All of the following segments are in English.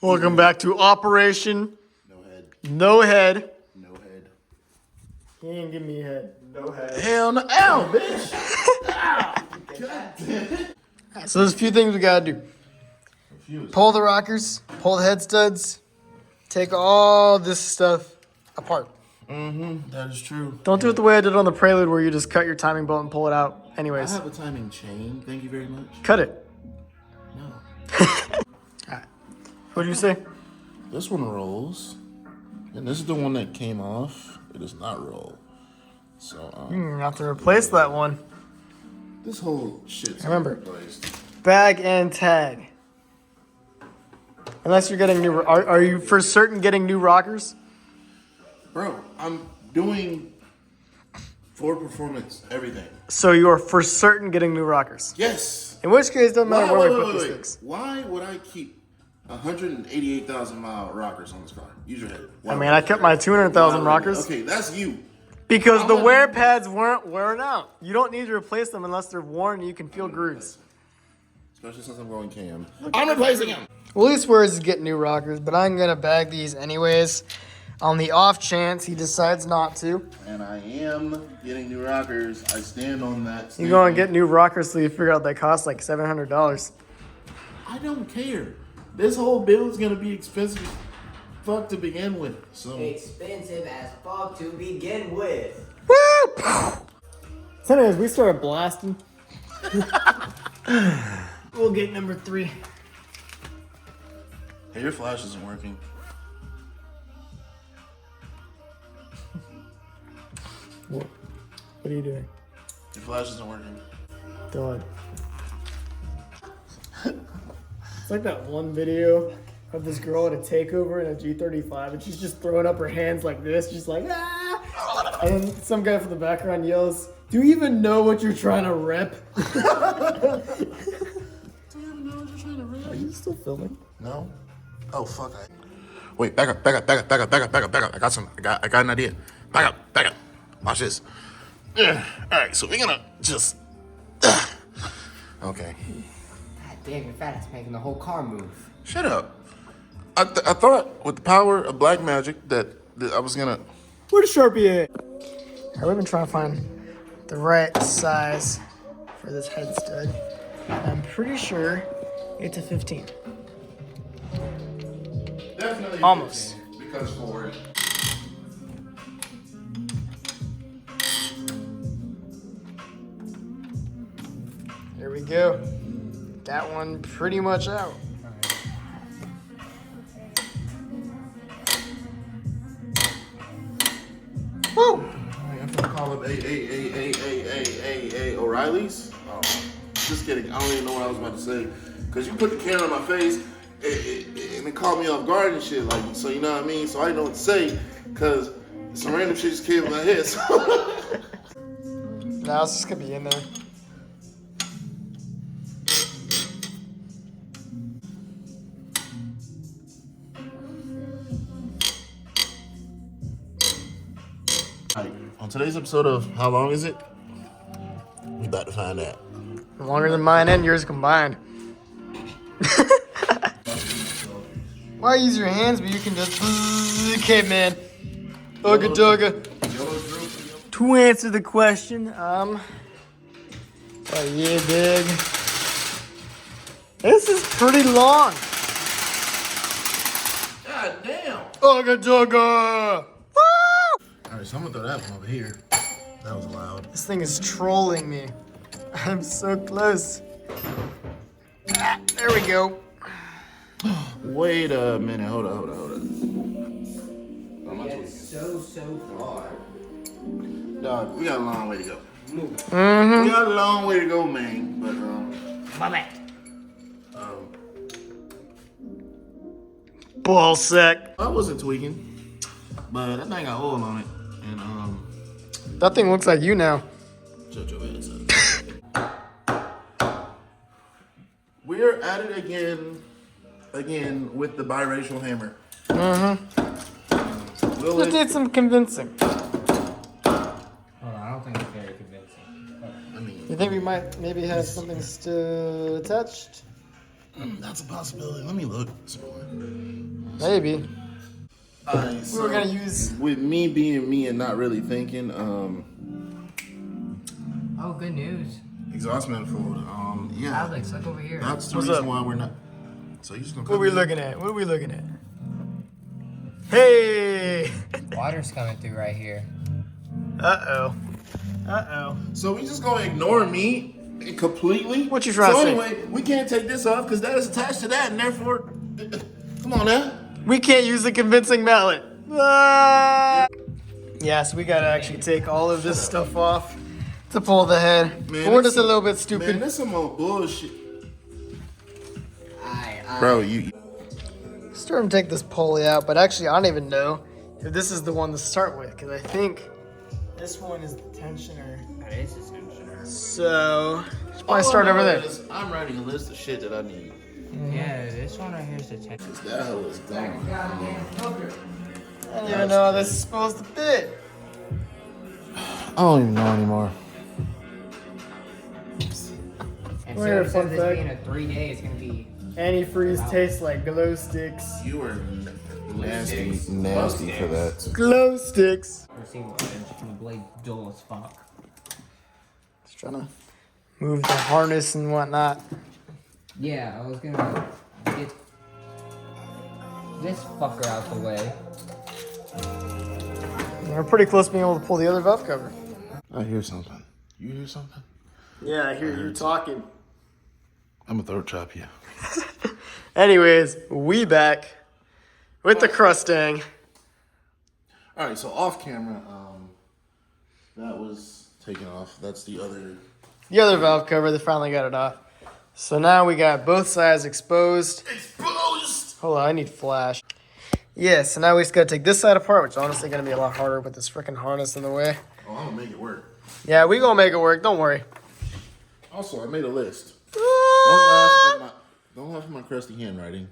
Welcome back to Operation No head. No Head. No head. He ain't give me a head. No head. Hell no. Ow, bitch. God damn it. So there's a few things we gotta do. Pull the rockers, pull the head studs, take all this stuff apart. That is true. Don't do it the way I did on the Prelude where you just cut your timing belt and pull it out. I Anyways, have a timing chain. Thank you very much. cut it. No. Alright. What'd you say? This one rolls. And this is the one that came off. It does not roll. So, You have to replace that one. this whole shit's Remember. replaced. Bag and tag. Unless you're getting new, are you for certain getting new rockers? Bro, I'm doing Ford Performance everything. So you are for certain getting new rockers. Yes. In which case, doesn't matter where we put these things. Why would I keep 188,000 mile rockers on this car? Use your head. Why I mean, I kept my 200,000 would- rockers Okay, that's you. because the I'm wear not- pads weren't wearing out. You don't need to replace them unless they're worn and you can feel grooves. Especially since I'm going cam. I'm replacing him. Well, at least Swears is getting new rockers, but I'm gonna bag these anyways. On the off chance he decides not to, And I am getting new rockers. I stand on that. you go and get new rockers so you figure out they cost like $700. I don't care. This whole build is gonna be expensive as fuck to begin with. So Expensive as fuck to begin with. Woo! So anyways, we started blasting. We'll get number 3. hey, your flash isn't working. What are you doing? Your flash isn't working. God. It's like that one video of this girl at a takeover in a G35 and she's just throwing up her hands like this, just like, ah! And then some guy from the background yells, "Do you even know what you're trying to rep?" Are you still filming? No. Oh fuck. Wait, back up. I got an idea. Back up. Watch this. All right, so we're gonna just. Okay. God damn, your fat ass making the whole car move. Shut up. I thought with the power of black magic that I was gonna. Where the Sharpie at? Alright, we've been trying to find the right size for this head stud. I'm pretty sure it's a 15. Definitely. Almost. Because Ford. There we go. That one pretty much out. Woo! I'm gonna call it a O'Reilly's. Oh, just kidding. I don't even know what I was about to say. Cause you put the camera in my face and it caught me off guard and shit. Like, so you know what I mean? So I didn't know what to say. Cause some random shit just came in my head. So. Now it's just gonna be in there. Alright, on today's episode of How Long Is It? We about to find out. Longer than mine and yours combined. Why use your hands, but you can just caveman. Ugga dugga. To answer the question, oh yeah, big. This is pretty long. God damn! Ugga dugga. Woo! Alright, so I'm gonna throw that one over here. That was loud. This thing is trolling me. I'm so close. Ah, there we go. Wait a minute. Hold on. That's so far. Dog, we got a long way to go. Mm-hmm. We got a long way to go, man. But My man. Ball sack. I wasn't tweaking, but that thing got oil on it, and That thing looks like you now. shut your ass up. We're at it again with the biracial hammer. Mm-hmm. Will Just it? did some convincing. Hold on, I don't think it's very convincing. I mean, You think we might maybe have something still attached? That's a possibility. Let me look. Maybe. Alright, so were gonna use- with me being me and not really thinking, Oh, good news. exhaust manifold. Yeah. Alex, look over here. That's the What's reason up? why we're not. So you just gonna. What are we looking at? What are we looking at? Hey! Water's coming through right here. Uh-oh. Uh-oh. So we just gonna ignore me completely? What you trying so to say? anyway, we can't take this off because that is attached to that, and therefore, come on now. We can't use the convincing mallet. Ah! Yes, we gotta actually take all of this stuff off to pull the head. Man, We're that's just a little bit stupid. Man, that's some more bullshit. Alright, Bro, you. Starting to take this pulley out, but actually I don't even know if this is the one to start with, because I think this one is the tensioner. That is a tensioner. So, should probably All start I over know there. is I'm writing a list of shit that I need. Yeah, this one right here is the tensioner. Cause that hell is gone. I don't even know how this is supposed to fit. I don't even know anymore. And Where, so fun instead of this fact? being a 3-day, it's gonna be. Antifreeze tastes like glow sticks. You are nasty for that. Glow sticks. Let's see what the blade dull as fuck. Just trying to move the harness and whatnot. Yeah, I was gonna get this fucker out the way. We're pretty close to being able to pull the other valve cover. I hear something. You hear something? Yeah, I hear you talking. I'm gonna throat chop you. Anyways, we back with the Crustang. All right, so off camera, that was taken off. That's the other. The other valve cover, they finally got it off. So now we got both sides exposed. Exposed. Hold on, I need flash. Yeah, so now we just gotta take this side apart, which is honestly gonna be a lot harder with this freaking harness in the way. Oh, I'm gonna make it work. Yeah, we gonna make it work, don't worry. Also, I made a list. Ah! Don't laugh at my crusty handwriting.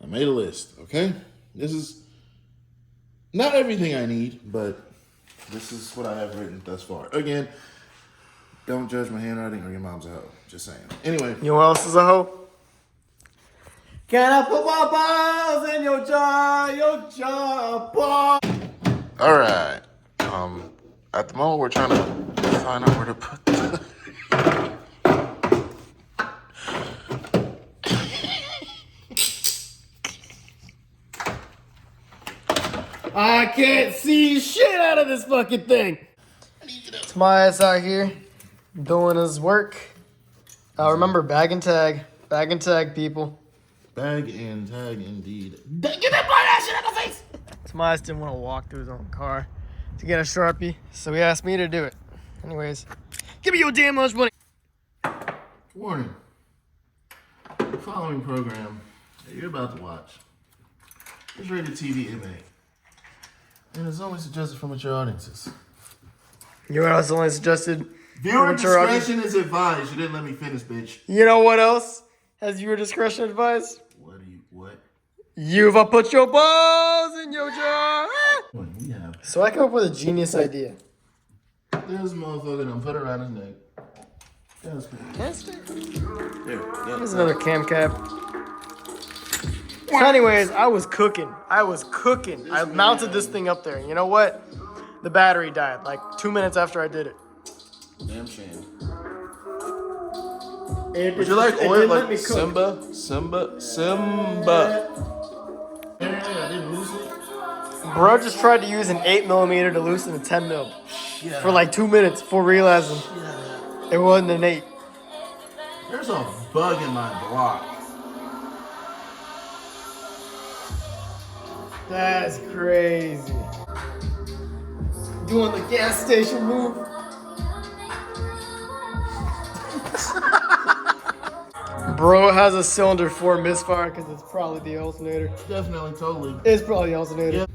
I made a list. Okay, this is not everything I need, but this is what I have written thus far. Again, don't judge my handwriting or your mom's a hoe. Just saying. Anyway. You know what else is a hoe? Can I put my balls in your jar, ball? All right. At the moment, we're trying to find out where to put the. I can't see shit out of this fucking thing. Tobias out here doing his work. Remember, bag and tag. Bag and tag, people. Bag and tag, indeed. Get that blind ass shit out of the face! Tobias didn't want to walk to his own car to get a Sharpie, so he asked me to do it. Anyways, give me your damn lunch money. Warning. The following program that you're about to watch is rated TV MA. And is only suggested for mature audiences. You know what else only suggested? Viewer mature audience? discretion is advised. You didn't let me finish, bitch. You know what else has viewer discretion advised? What? You've put your balls in your jar. What we have? So I came up with a genius idea. There's a motherfucker that put it around his neck. That's cool. There. Yeah. Here's another cam cap. So anyways, I was cooking. I mounted this thing up there. And you know what? The battery died like 2 minutes after I did it. Damn shame. Would You like oil like Simba? I didn't lose it. Bro just tried to use an 8mm to loosen a 10mm for like 2 minutes before realizing it wasn't an 8. There's a bug in my block. That's crazy. Doing the gas station move. Bro has a cylinder 4 misfire because it's probably the alternator. Definitely, totally. It's probably the alternator. Yep.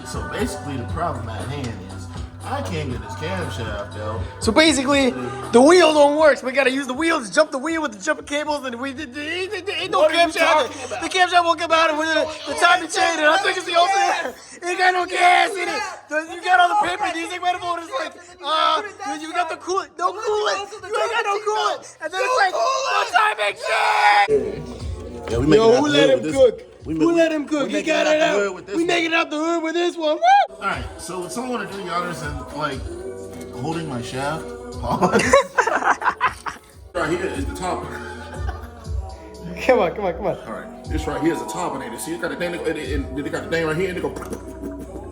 So basically, the problem at hand is I can't get this camshaft out. So basically, the wheel don't work. So we gotta use the wheel to jump the wheel with the jumping cables, and we ain't no What are you camshaft. talking about? The camshaft won't come out with the timing chain, and I think it's the alternator. It ain't got no gas in it. You got all the paper coolant. You ain't got no coolant. And then it's like, no timing shit. Yeah, we making Yo, it out who the let hood him with this. cook? We Who let him cook? we He making got it it out the hood out. with this We one. making it out the hood with this one. Woo! All right, so would someone want to do the honors and like holding my shaft? Pause. Right here is the top. Come on, come on, come on. All right, this right here is the top of it. See, it got the thing, and they got the thing right here, and they go.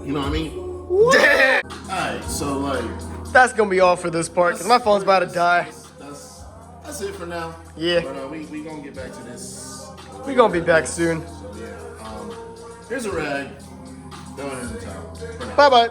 You know what I mean? Damn. All right, so like That's gonna be all for this part, because my phone's about to die. That's it for now. Yeah. But we gonna get back to this. We gonna be back soon. So yeah. Here's a rag. Throw it in the towel. For now. Bye-bye.